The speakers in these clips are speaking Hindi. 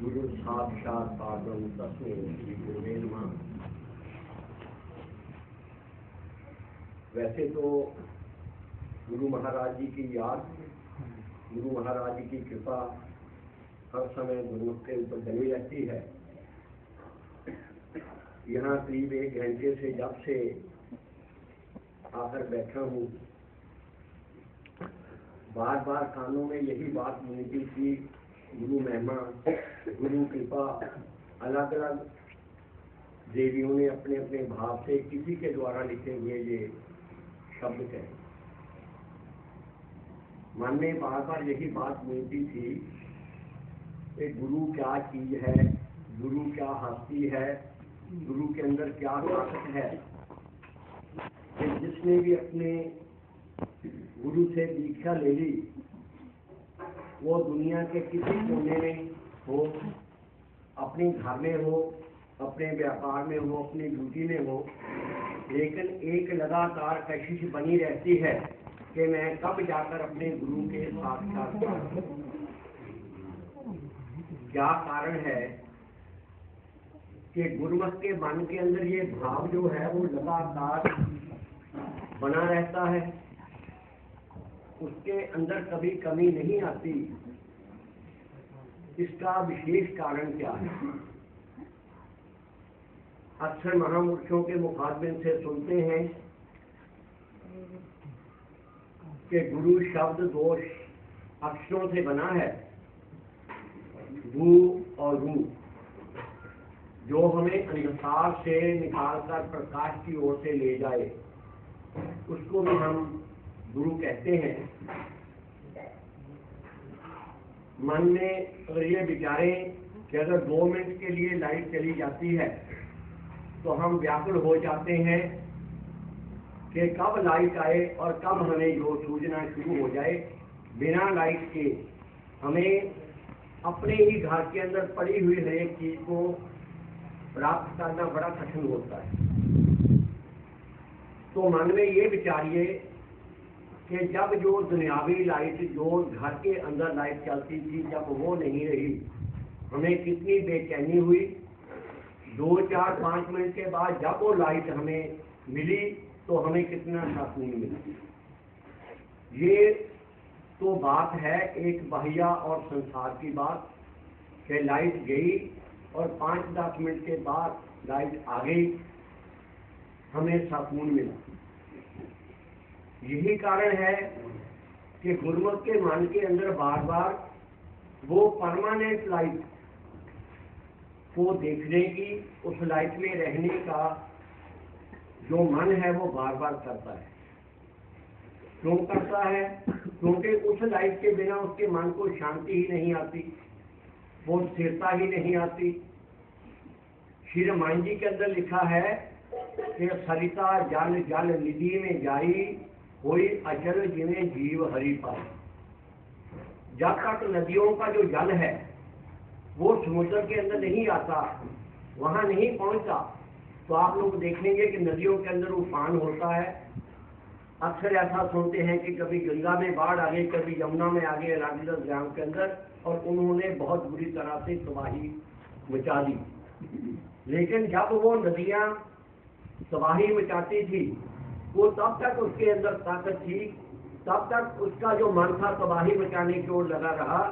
गुरु साक्षात परब्रह्म तस्मै श्री गुरुवे नमः। वैसे तो गुरु महाराज जी की याद, गुरु महाराज जी की कृपा हर समय गुरुमुख के ऊपर बनी रहती है। यहाँ करीब 1 घंटे से जब से आकर बैठा हूँ, बार बार कानों में यही बात मिलती थी, गुरु महिमा, गुरु कृपा। अलग अलग देवियों ने अपने अपने भाव से किसी के द्वारा लिखे हुए ये शब्द कहे। मन में बार बार यही बात मिलती थी कि गुरु क्या चीज है, गुरु क्या हस्ती है, गुरु के अंदर क्या ताकत है। कि जिसने भी अपने गुरु से दीक्षा ले ली, वो दुनिया के किसी कोने में हो, अपने घर में हो, अपने व्यापार में हो, अपनी ड्यूटी में हो, लेकिन एक लगातार कशिश बनी रहती है कि मैं कब जाकर अपने गुरु के साक्षात्कार करूं। क्या कारण है कि गुरुमुख के मन के अंदर ये भाव जो है वो लगातार बना रहता है, उसके अंदर कभी कमी नहीं आती। इसका विशेष कारण क्या है? अक्सर महापुरुषों के मुखातिब से सुनते हैं कि गुरु शब्द 2 अक्षरों से बना है, गु और रू, जो हमें अंधकार से निकालकर प्रकाश की ओर से ले जाए, उसको भी हम गुरु कहते हैं। मन में अगर ये विचारें कि अगर 2 मिनट के लिए लाइट चली जाती है तो हम व्याकुल हो जाते हैं कि कब लाइट आए और कब हमें जो सूझना शुरू हो जाए। बिना लाइट के हमें अपने ही घर के अंदर पड़ी हुई हर एक चीज को प्राप्त करना बड़ा कठिन होता है। तो मन में ये विचारिए कि जब जो दुनियावी लाइट, जो घर के अंदर लाइट चलती थी, जब वो नहीं रही, हमें कितनी बेचैनी हुई। 2, 4, 5 मिनट के बाद जब वो लाइट हमें मिली तो हमें कितना सुकून मिला। ये तो बात है एक बाह्य और संसार की बात कि लाइट गई और 5-10 मिनट के बाद लाइट आ गई, हमें सुकून मिला। यही कारण है कि गुरुमुख के मन के अंदर बार बार वो परमानेंट लाइट को देखने की, उस लाइट में रहने का जो मन है वो बार बार करता है। क्यों करता है? क्योंकि उस लाइट के बिना उसके मन को शांति ही नहीं आती, वो स्थिरता ही नहीं आती। श्री रामायण जी के अंदर लिखा है कि सरिता जल जल निधि में जाई, कोई अचल जिन्हें जीव हरि पाए। जब तक नदियों का जो जल है वो समुद्र के अंदर नहीं आता, वहां नहीं पहुंचता, तो आप लोग देखेंगे कि नदियों के अंदर उफान होता है। अक्सर ऐसा सुनते हैं कि कभी गंगा में बाढ़ आ गई, कभी यमुना में आ गई, राजस्थान ग्राम के अंदर, और उन्होंने बहुत बुरी तरह से तबाही मचा दी। लेकिन जब वो नदियां तबाही मचाती थी, वो तब तक उसके अंदर ताकत थी, तब तक उसका जो मन था तबाही मचाने की ओर लगा रहा,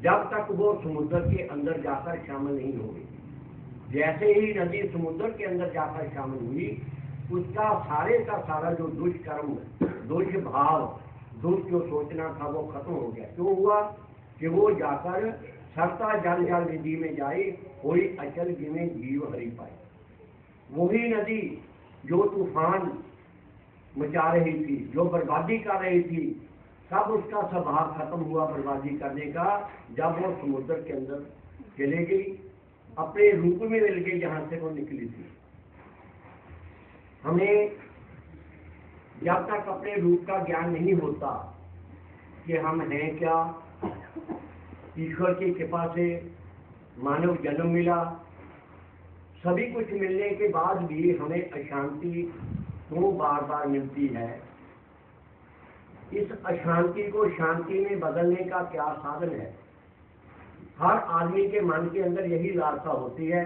जब तक वो समुद्र के अंदर जाकर शामिल नहीं हो गई। जैसे ही नदी समुद्र के अंदर जाकर शामिल हुई, उसका सारे का सारा जो दुष्कर्म, दुष्भाव, दुष्ट जो सोचना था वो खत्म हो गया। क्यों हुआ? कि वो जाकर सरता जल जल निधि में जाए, कोई अचल जिन्हें जीव हरि पाए। वही नदी जो तूफान मचा रही थी, जो बर्बादी कर रही थी, कब उसका स्वभाव खत्म हुआ बर्बादी करने का? जब वो समुद्र के अंदर चले गई, अपने रूप में मिल गई जहां से वो निकली थी। हमें जब तक अपने रूप का ज्ञान नहीं होता कि हम हैं क्या, ईश्वर की कृपा से मानव जन्म मिला, सभी कुछ मिलने के बाद भी हमें अशांति क्यों बार बार मिलती है? इस अशांति को शांति में बदलने का क्या साधन है? हर आदमी के मन के अंदर यही लालसा होती है।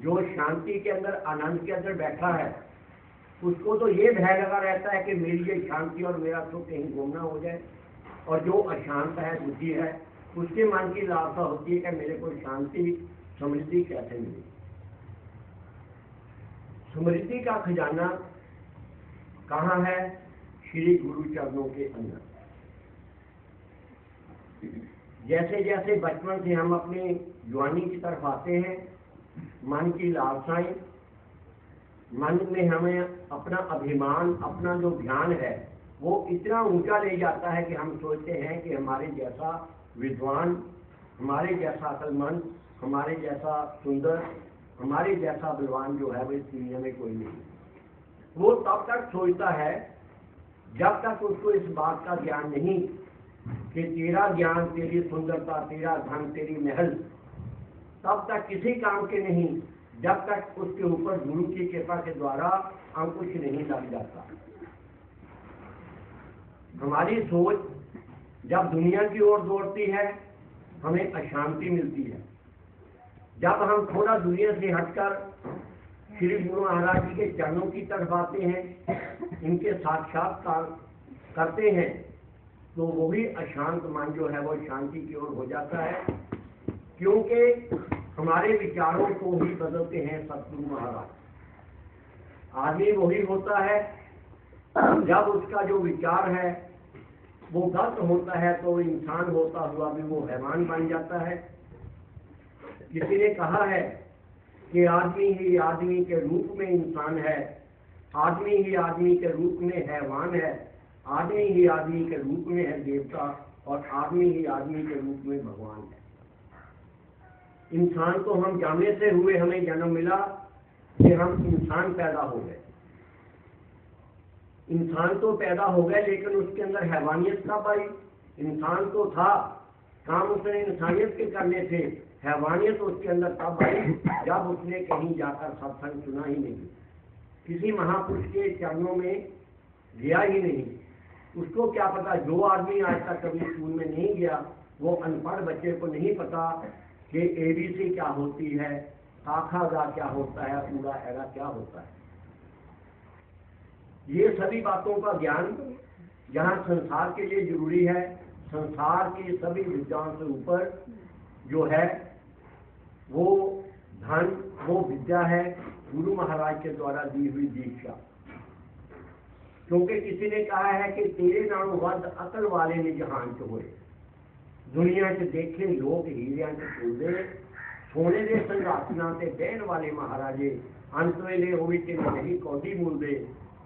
जो शांति के अंदर, आनंद के अंदर बैठा है, उसको तो ये भय लगा रहता है कि मेरी ये शांति और मेरा सुख कहीं गुम ना हो जाए। और जो अशांत है, दुखी है, उसके मन की लालसा होती है कि मेरे को शांति समृद्धि कैसे मिले। समृद्धि का खजाना कहाँ है? श्री गुरु चरणों के अंदर। जैसे जैसे बचपन से हम अपनी जवानी की तरफ आते हैं, मन की लालसाएं, मन में हमें अपना अभिमान, अपना जो ज्ञान है, वो इतना ऊंचा ले जाता है कि हम सोचते हैं कि हमारे जैसा विद्वान, हमारे जैसा अक्लमंद, हमारे जैसा सुंदर, हमारे जैसा बलवान जो है वो इस दुनिया में कोई नहीं। वो तब तक सोचता है जब तक उसको इस बात का ज्ञान नहीं कि तेरा ज्ञान, तेरी सुंदरता, तेरा धन, तेरी महल तब तक किसी काम के नहीं, जब तक उसके ऊपर गुरु की कृपा के द्वारा अंकुश नहीं लग जाता। हमारी सोच जब दुनिया की ओर दौड़ती है, हमें अशांति मिलती है। जब हम थोड़ा दुनिया से हटकर श्री गुरु महाराज जी के चरणों की तरफ आते हैं, इनके साक्षात्कार करते हैं, तो वही अशांत मन जो है वो शांति की ओर हो जाता है। क्योंकि हमारे विचारों को ही बदलते हैं सतगुरु महाराज। आदमी वही होता है जब उसका जो विचार है वो गलत होता है, तो इंसान होता हुआ भी वो हैवान बन जाता है। किसी ने कहा है कि आदमी ही आदमी के रूप में इंसान है, आदमी ही आदमी के रूप में हैवान है, आदमी ही आदमी के रूप में है देवता, और आदमी ही आदमी के रूप में भगवान है। इंसान तो हम जाने से हुए, हमें जन्म मिला कि हम इंसान पैदा हो गए। इंसान तो पैदा हो गए, लेकिन उसके अंदर हैवानियत कब आई? इंसान तो था, काम उसने इंसानियत के करने थे, हैवानियत उसके अंदर तब आई जब उसने कहीं जाकर सत्संग सुना ही नहीं, किसी महापुरुष के चरणों में गया ही नहीं। उसको क्या पता, जो आदमी आज तक कभी स्कूल में नहीं गया, वो अनपढ़ बच्चे को नहीं पता कि ABC क्या होती है, आखा गा क्या होता है, पूरा एरा क्या होता है। ये सभी बातों का ज्ञान जहाँ संसार के लिए जरूरी है, संसार की सभी विद्याओं से ऊपर जो है वो धन, वो विद्या है गुरु महाराज के द्वारा दी हुई दीक्षा। क्योंकि किसी ने कहा है कि तेरे नालों वध अकल वाले ने जहान च होए, दुनिया च देखे लोग हीरियां च फूलदे, सोने दे संघासनां ते बहन वाले महाराजे, अंत वेले वो भी तेरे नहीं कौडी मूलदे,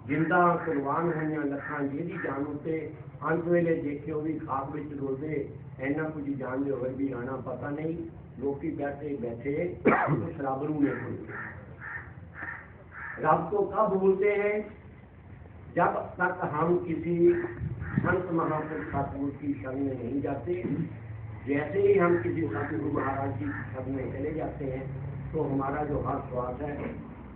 जिंदा कुर्बान होइयां लखां जेदी जान उत्ते, अंत वेले देखे वो भी खाक विच रुलदे, इन्ना कुछ जानदे होए भी आना पता नहीं, लोग बैठे बैठे उस रब नूं नहीं भूलते। रब को कब भूलते हैं? जब तक हम किसी संत महापुरुष सतगुरु की शरण में नहीं जाते। जैसे ही हम किसी सतगुरु महाराज की शरण में चले जाते हैं, तो हमारा जो हर श्वास है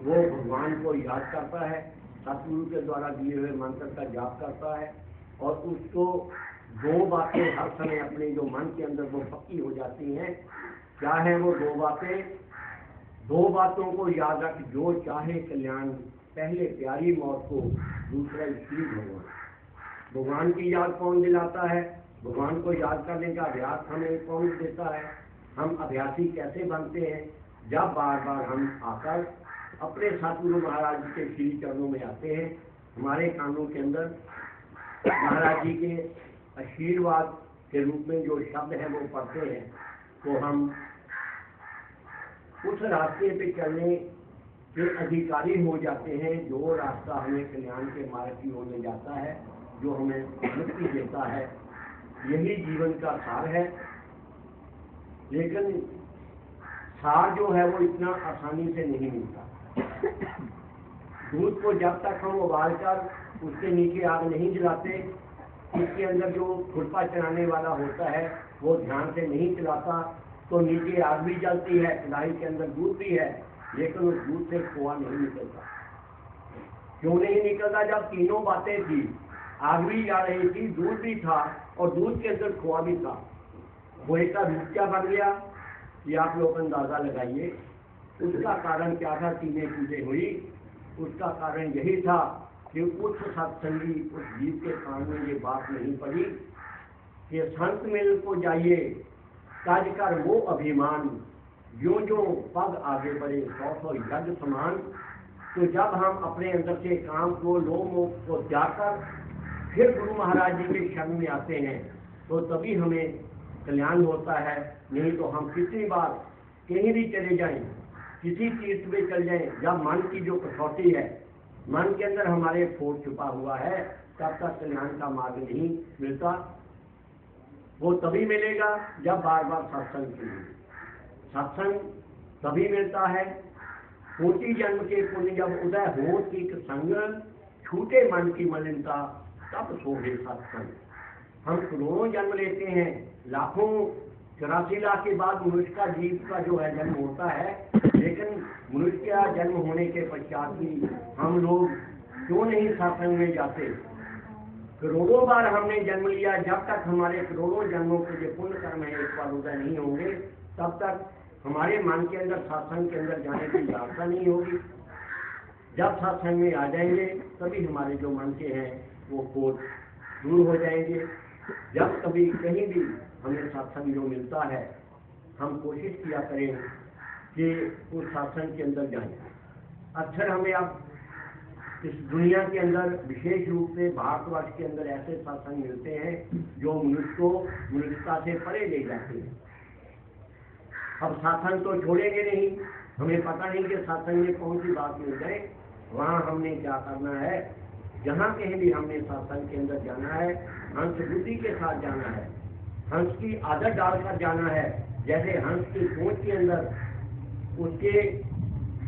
वो भगवान को याद करता है, सतगुरु के द्वारा दिए हुए मंत्र का जाप करता है, और उसको दो बातें हर समय अपने जो मन के अंदर वो पक्की हो जाती हैं। क्या है वो दो बातें? दो बातों को याद रख, जो चाहे कल्याण, पहले प्यारी मौत को, दूसरा श्री भगवान। भगवान की याद कौन दिलाता है? भगवान को याद करने का अभ्यास हमें कौन देता है? हम अभ्यासी कैसे बनते हैं? जब बार बार हम आकर अपने सतगुरु महाराज जी के श्री चरणों में आते हैं, हमारे कानों के अंदर महाराज जी के आशीर्वाद के रूप में जो शब्द है वो पढ़ते हैं, तो हम उस रास्ते पे चलने के अधिकारी हो जाते हैं, जो रास्ता हमें कल्याण के मार्ग की ओर ले जाता है, जो हमें मुक्ति देता है। यही जीवन का सार है। लेकिन सार जो है वो इतना आसानी से नहीं मिलता। दूध को जब तक हम उबालकर उसके नीचे आग नहीं जलाते, इसके अंदर जो खुरपा चलाने वाला होता है वो ध्यान से नहीं चलाता, तो नीचे आग भी जलती है, कढ़ाई के अंदर दूध भी है, लेकिन उस दूध से खोआ नहीं निकलता। क्यों नहीं निकलता? जब तीनों बातें थी, आग भी जा रही थी, दूध भी था, और दूध के अंदर खोआ भी था, वो एक रूप क्या बन गया, ये आप लोग अंदाजा लगाइए। उसका कारण क्या था, तीनों चीजें हुई। उसका कारण यही था कि उस सत्संगी उस जीव के कान में ये बात नहीं पड़ी कि संत मिल को जाइए काज कर वो अभिमान, जो जो पग आगे बढ़े 100 यज्ञ समान। तो जब हम अपने अंदर से काम को लोभ को त्यागकर फिर गुरु महाराज जी के शरण में आते हैं तो तभी हमें कल्याण होता है। नहीं तो हम कितनी बार कहीं भी चले जाएं, किसी तीर्थ में चल जाएं, जब मन की जो कसौटी है, मन के अंदर हमारे खोट छुपा हुआ है, तब तक कल्याण का मार्ग नहीं मिलता। वो तभी मिलेगा जब बार बार सत्संग कीजिए। सत्संग तभी मिलता है, कोटि जन्म के पुण्य जब उदय हो तीक संग, छूटे मन की मलिनता तब शोभे सत्संग। हम करोड़ों जन्म लेते हैं, लाखों 84 लाख के बाद मनुष्य का जीव का जो है जन्म होता है, लेकिन मनुष्य का जन्म होने के पश्चात भी हम लोग क्यों नहीं सत्संग में जाते। करोड़ों बार हमने जन्म लिया, जब तक हमारे करोड़ों जन्मों के जो पुण्य कर्म है एक बार उदय नहीं होंगे, तब तक हमारे मन के अंदर सत्संग के अंदर जाने की लालसा नहीं होगी। जब सत्संग में आ जाएंगे तभी हमारे जो मन के हैं वो कोट दूर हो जाएंगे। जब कभी कहीं भी हमें सत्संग जो मिलता है, हम कोशिश किया करें कि उस सत्संग के अंदर जाएं। अक्सर हमें अब इस दुनिया के अंदर विशेष रूप से भारतवर्ष के अंदर ऐसे सत्संग मिलते हैं जो मनुष्य को मनुष्यता से परे ले जाते हैं। अब सत्संग तो छोड़ेंगे नहीं, हमें पता नहीं कि सत्संग में कौन सी बात मिल जाए। वहाँ हमने क्या करना है, जहाँ कहीं भी हमने सत्संग के अंदर जाना है, हंस बुद्धि के साथ जाना है, हंस की आदत डालकर जाना है। जैसे हंस की सोच के अंदर उसके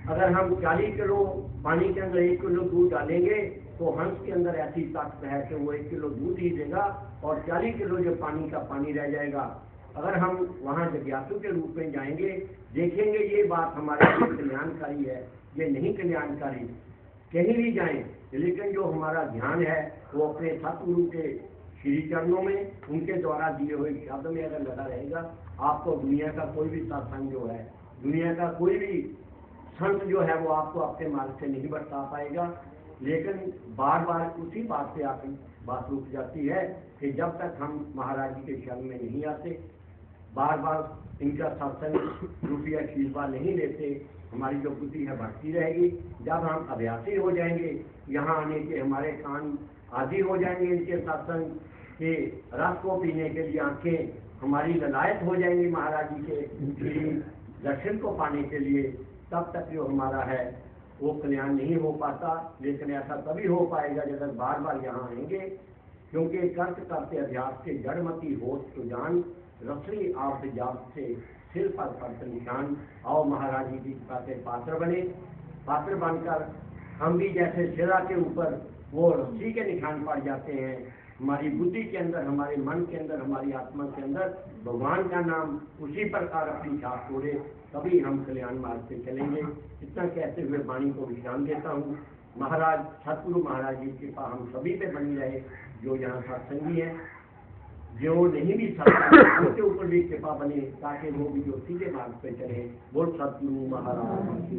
अगर हम 40 किलो पानी के अंदर 1 किलो दूध डालेंगे तो हंस के अंदर ऐसी ताकत है कि वो 1 किलो दूध ही देगा और 40 किलो जो पानी का पानी रह जाएगा। अगर हम वहाँ जिज्ञासु के रूप में जाएंगे, देखेंगे ये बात हमारे लिए कल्याणकारी है, ये नहीं कल्याणकारी, कहीं भी जाएं, लेकिन जो हमारा ध्यान है वो अपने सतगुरु के श्री चरणों में, उनके द्वारा दिए हुए शब्द में अगर लगा रहेगा, आपको दुनिया का कोई भी सत्संग जो है, दुनिया का कोई भी संत जो है वो आपको अपने मार्ग से नहीं बता पाएगा। लेकिन बार बार उसी बात पे आकर बात रुक जाती है कि जब तक हम महाराज जी के शरण में नहीं आते, बार बार इनका सत्संग रूपी आशीर्वाद नहीं लेते, हमारी जो बुद्धि है बढ़ती रहेगी। जब हम अभ्यासी हो जाएंगे, यहाँ आने के हमारे कान आदि हो जाएंगे इनके सत्संग के रस को पीने के लिए, आंखें हमारी ललायत हो जाएंगी महाराज जी के दर्शन को पाने के लिए, तब तक जो हमारा है वो कल्याण नहीं हो पाता। लेकिन ऐसा तभी हो पाएगा जब बार बार यहाँ आएंगे, क्योंकि कर्त करते अभ्यास के जड़मती होश तो जान, रसली आप जाप से सिर पर पड़ते निशान। आओ महाराज जी की कृपा से पात्र बने, पात्र बनकर हम भी जैसे सिरा के ऊपर वो रस्सी के निशान पड़ जाते हैं, हमारी बुद्धि के अंदर, हमारे मन के अंदर, हमारी आत्मा के अंदर भगवान का नाम उसी प्रकार अपनी छाप छोड़े, तभी हम कल्याण मार्ग से चलेंगे। इतना कहते हुए वाणी को विश्राम देता हूँ। महाराज सतगुरु महाराज जी की कृपा हम सभी पे बनी रहे, जो यहाँ सत्संगी है, जो नहीं भी सत्संग उनके ऊपर भी कृपा बने, ताकि वो भी जो सीधे मार्ग पे चले। बोल सतगुरु महाराज।